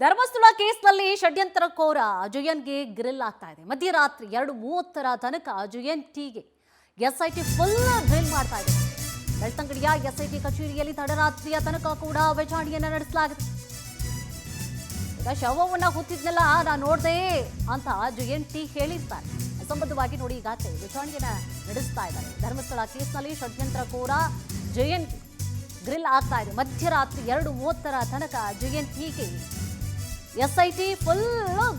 ಧರ್ಮಸ್ಥಳ ಕೇಸ್ನಲ್ಲಿ ಷಡ್ಯಂತ್ರಕೋರ ಜಯನ್ಗೆ ಗ್ರಿಲ್ ಆಗ್ತಾ ಇದೆ. ಮಧ್ಯರಾತ್ರಿ 2:30ರ ತನಕ ಜಯನ್ ಟಿಗೆ ಎಸ್ಐಟಿ ಫುಲ್ ಗ್ರಿಲ್ ಮಾಡ್ತಾ ಇದೆ. ಬೆಳ್ತಂಗಡಿಯ ಎಸ್ಐಟಿ ಕಚೇರಿಯಲ್ಲಿ ತಡರಾತ್ರಿಯ ತನಕ ಕೂಡ ವಿಚಾರಣೆಯನ್ನ ನಡೆಸಲಾಗಿದೆ. ಈಗ ಶವವನ್ನ ಹುತ್ತಿದ್ನೆಲ್ಲ ನಾನು ನೋಡ್ದೆ ಅಂತ ಜಯನ್ ಟಿ ಹೇಳಿದ್ದಾರೆ. ಸಂಬಂಧವಾಗಿ ನೋಡಿ ಈಗಾಗಲೇ ವಿಚಾರಣೆಯನ್ನ ನಡೆಸ್ತಾ ಇದ್ದಾರೆ. ಧರ್ಮಸ್ಥಳ ಕೇಸ್ನಲ್ಲಿ ಷಡ್ಯಂತ್ರಕೋರ ಜಯನ್ ಗ್ರಿಲ್ ಆಗ್ತಾ ಇದೆ. ಮಧ್ಯರಾತ್ರಿ 2:30ರ ತನಕ ಜಯನ್ ಟಿಗೆ ಎಸ್ಐಟಿ ಫುಲ್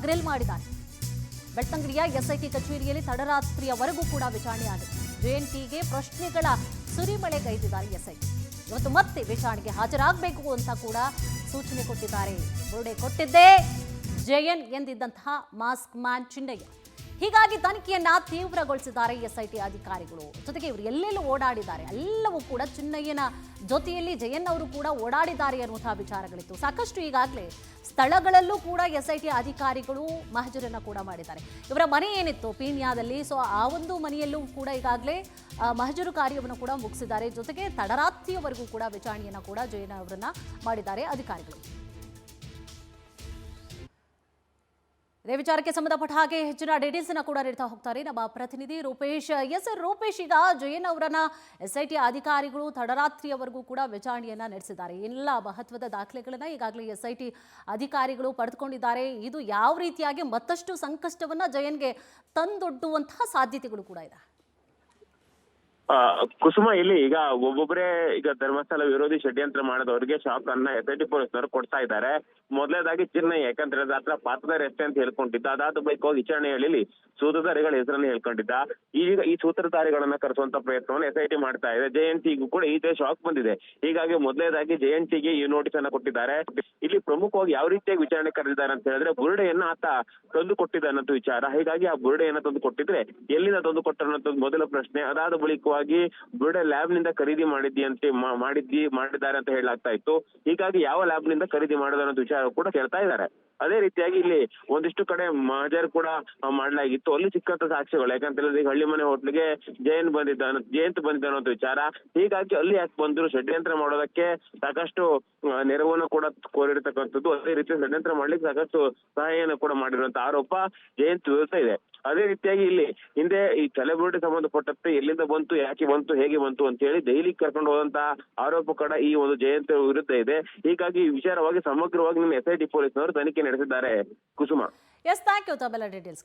ಗ್ರಿಲ್ ಮಾಡಿದ್ದಾರೆ. ಬೆಳ್ತಂಗಡಿಯ ಎಸ್ಐಟಿ ಕಚೇರಿಯಲ್ಲಿ ತಡರಾತ್ರಿಯವರೆಗೂ ಕೂಡ ವಿಚಾರಣೆ ಆಗಿದೆ. ಜಯನ್ ಟಿಗೆ ಪ್ರಶ್ನೆಗಳ ಸುರಿಮಳೆಗೈದಿದ್ದಾರೆ ಎಸ್ಐಟಿ. ಇವತ್ತು ಮತ್ತೆ ವಿಚಾರಣೆಗೆ ಹಾಜರಾಗಬೇಕು ಅಂತ ಕೂಡ ಸೂಚನೆ ಕೊಟ್ಟಿದ್ದಾರೆ. ಬುರುಡೆ ಕೊಟ್ಟಿದ್ದೇ ಜಯನ್ ಎಂದಿದ್ದಂತಹ ಮಾಸ್ಕ್ ಮ್ಯಾನ್ ಚಿನ್ನಯ್ಯ. ಹೀಗಾಗಿ ತನಿಖೆಯನ್ನ ತೀವ್ರಗೊಳಿಸಿದ್ದಾರೆ ಎಸ್ಐಟಿ ಅಧಿಕಾರಿಗಳು. ಜೊತೆಗೆ ಇವರು ಎಲ್ಲೆಲ್ಲೂ ಓಡಾಡಿದ್ದಾರೆ, ಎಲ್ಲವೂ ಕೂಡ ಚಿನ್ನಯ್ಯನ ಜೊತೆಯಲ್ಲಿ ಜಯನ್ ಅವರು ಕೂಡ ಓಡಾಡಿದ್ದಾರೆ ಅನ್ನುವಂತಹ ವಿಚಾರಗಳಿತ್ತು. ಸಾಕಷ್ಟು ಈಗಾಗಲೇ ಸ್ಥಳಗಳಲ್ಲೂ ಕೂಡ ಎಸ್ಐಟಿ ಅಧಿಕಾರಿಗಳು ಮಹಜರನ್ನ ಕೂಡ ಮಾಡಿದ್ದಾರೆ. ಇವರ ಮನೆ ಏನಿತ್ತು ಪೀಣ್ಯದಲ್ಲಿ, ಸೊ ಆ ಒಂದು ಮನೆಯಲ್ಲೂ ಕೂಡ ಈಗಾಗಲೇ ಮಹಜರು ಕಾರ್ಯವನ್ನು ಕೂಡ ಮುಗಿಸಿದ್ದಾರೆ. ಜೊತೆಗೆ ತಡರಾತ್ರಿಯವರೆಗೂ ಕೂಡ ವಿಚಾರಣೆಯನ್ನ ಕೂಡ ಜಯನ್ ಅವರನ್ನ ಮಾಡಿದ್ದಾರೆ ಅಧಿಕಾರಿಗಳು. ಇದೇ ವಿಚಾರಕ್ಕೆ ಸಂಬಂಧಪಟ್ಟ ಹಾಗೆ ಹೆಚ್ಚಿನ ಡೀಟೇಲ್ಸ್ ಅನ್ನ ಕೂಡ ನೀಡ್ತಾ ಹೋಗ್ತಾರೆ ನಮ್ಮ ಪ್ರತಿನಿಧಿ ರೂಪೇಶ್. ಎಸ್ ರೂಪೇಶ್, ಈಗ ಜಯನ್ ಅವರನ್ನ ಎಸ್ಐಟಿ ಅಧಿಕಾರಿಗಳು ತಡರಾತ್ರಿಯವರೆಗೂ ಕೂಡ ವಿಚಾರಣೆಯನ್ನ ನಡೆಸಿದ್ದಾರೆ. ಎಲ್ಲ ಮಹತ್ವದ ದಾಖಲೆಗಳನ್ನ ಈಗಾಗಲೇ ಎಸ್ಐಟಿ ಅಧಿಕಾರಿಗಳು ಪಡೆದುಕೊಂಡಿದ್ದಾರೆ. ಇದು ಯಾವ ರೀತಿಯಾಗಿ ಮತ್ತಷ್ಟು ಸಂಕಷ್ಟವನ್ನ ಜಯನ್ಗೆ ತಂದೊಡ್ಡುವಂತಹ ಸಾಧ್ಯತೆಗಳು ಕೂಡ ಇದೆ? ಕುಸುಮ, ಇಲ್ಲಿ ಈಗ ಒಬ್ಬೊಬ್ಬರೇ ಈಗ ಧರ್ಮಸ್ಥಳ ವಿರೋಧಿ ಷಡ್ಯಂತ್ರ ಮಾಡೋದವರಿಗೆ ಶಾಕ್ ಅನ್ನ ಎಸ್ಐಟಿ ಪೊಲೀಸ್ನವರು ಕೊಡ್ತಾ ಇದ್ದಾರೆ. ಮೊದಲನೇದಾಗಿ ಚಿನ್ನಯ್ಯ, ಯಾಕಂದ್ರೆ ಹತ್ರ ಪಾತ್ರಧಾರಿ ಎಷ್ಟೇ ಅಂತ ಹೇಳ್ಕೊಂಡಿದ್ದ. ಅದಾದ ಬೈಕ್ ಹೋಗಿ ವಿಚಾರಣೆಯಲ್ಲಿ ಸೂತ್ರಧಾರಿಗಳ ಹೆಸರನ್ನ ಹೇಳ್ಕೊಂಡಿದ್ದ. ಈಗ ಈ ಸೂತ್ರಧಾರಿಗಳನ್ನ ಕರೆಸುವಂತ ಪ್ರಯತ್ನವನ್ನು ಎಸ್ಐಟಿ ಮಾಡ್ತಾ ಇದೆ. ಜಯಂತಿಗೂ ಕೂಡ ಇದೇ ಶಾಕ್ ಬಂದಿದೆ. ಹೀಗಾಗಿ ಮೊದಲನೇದಾಗಿ ಜಯಂತಿಗೆ ಈ ನೋಟಿಸ್ ಅನ್ನ ಕೊಟ್ಟಿದ್ದಾರೆ. ಇಲ್ಲಿ ಪ್ರಮುಖವಾಗಿ ಯಾವ ರೀತಿಯಾಗಿ ವಿಚಾರಣೆ ಕರೆದಿದ್ದಾರೆ ಅಂತ ಹೇಳಿದ್ರೆ, ಬುರುಡೆಯನ್ನ ಆತ ತಂದು ಕೊಟ್ಟಿದ್ದಾನಂತ ವಿಚಾರ. ಹೀಗಾಗಿ ಆ ಬುರುಡೆಯನ್ನ ತಂದು ಕೊಟ್ಟಿದ್ರೆ ಎಲ್ಲಿಂದ ತಂದು ಕೊಟ್ಟರು ಮೊದಲ ಪ್ರಶ್ನೆ. ಅದಾದ ಬಳಿಕವಾಗಿ ಬುರುಡೆ ಲ್ಯಾಬ್ ನಿಂದ ಖರೀದಿ ಮಾಡಿದ್ದಾರೆ ಅಂತ ಹೇಳಲಾಗ್ತಾ ಇತ್ತು. ಹೀಗಾಗಿ ಯಾವ ಲ್ಯಾಬ್ ನಿಂದ ಖರೀದಿ ಮಾಡಿದಾರೆ ಅಂತ ವಿಚಾರ ಕೂಡ ಕೇಳ್ತಾ ಇದ್ದಾರೆ. ಅದೇ ರೀತಿಯಾಗಿ ಇಲ್ಲಿ ಒಂದಿಷ್ಟು ಕಡೆ ಮಹಜರ್ ಕೂಡ ಮಾಡಲಾಗಿತ್ತು. ಅಲ್ಲಿ ಸಿಕ್ಕಂತ ಸಾಕ್ಷ್ಯಗಳು, ಯಾಕಂತ ಹಳ್ಳಿ ಮನೆ ಹೋಟ್ಲಿಗೆ ಜಯಂತ್ ಬಂದಿದ್ದಾನ ಅಂತ ವಿಚಾರ. ಹೀಗಾಗಿ ಅಲ್ಲಿ ಯಾಕೆ ಬಂದ್ರು, ಷಡ್ಯಂತ್ರ ಮಾಡೋದಕ್ಕೆ ಸಾಕಷ್ಟು ನೆರವನ್ನು ಕೂಡ ಕೋರಿರ್ತಕ್ಕಂಥದ್ದು. ಅದೇ ರೀತಿ ಷಡ್ಯಂತ್ರ ಮಾಡ್ಲಿಕ್ಕೆ ಸಾಕಷ್ಟು ಸಹಾಯನ ಕೂಡ ಮಾಡಿರುವಂತ ಆರೋಪ ಜಯಂತ್ ವಿರುದ್ಧ ಇದೆ. ಅದೇ ರೀತಿಯಾಗಿ ಇಲ್ಲಿ ಹಿಂದೆ ಈ ಸೆಲೆಬ್ರಿಟಿ ಸಂಬಂಧಪಟ್ಟಂತೆ ಎಲ್ಲಿಂದ ಬಂತು, ಯಾಕೆ ಬಂತು, ಹೇಗೆ ಬಂತು ಅಂತ ಹೇಳಿ ದೆಹಲಿ ಕರ್ಕೊಂಡು ಹೋದಂತ ಆರೋಪ ಕೂಡ ಈ ಒಂದು ಜಯಂತ್ ವಿರುದ್ಧ ಇದೆ. ಹೀಗಾಗಿ ಈ ವಿಚಾರವಾಗಿ ಸಮಗ್ರವಾಗಿ ನಿಮ್ಮ ಎಸ್ಐಟಿ ಪೊಲೀಸ್ನವರು ತನಿಖೆ ನಡೆಸಿದ್ದಾರೆ. ಕುಸುಮ, ಎಸ್, ಥ್ಯಾಂಕ್ ಯು ತಮ್ಮೆಲ್ಲ ಡೀಟೇಲ್ಸ್.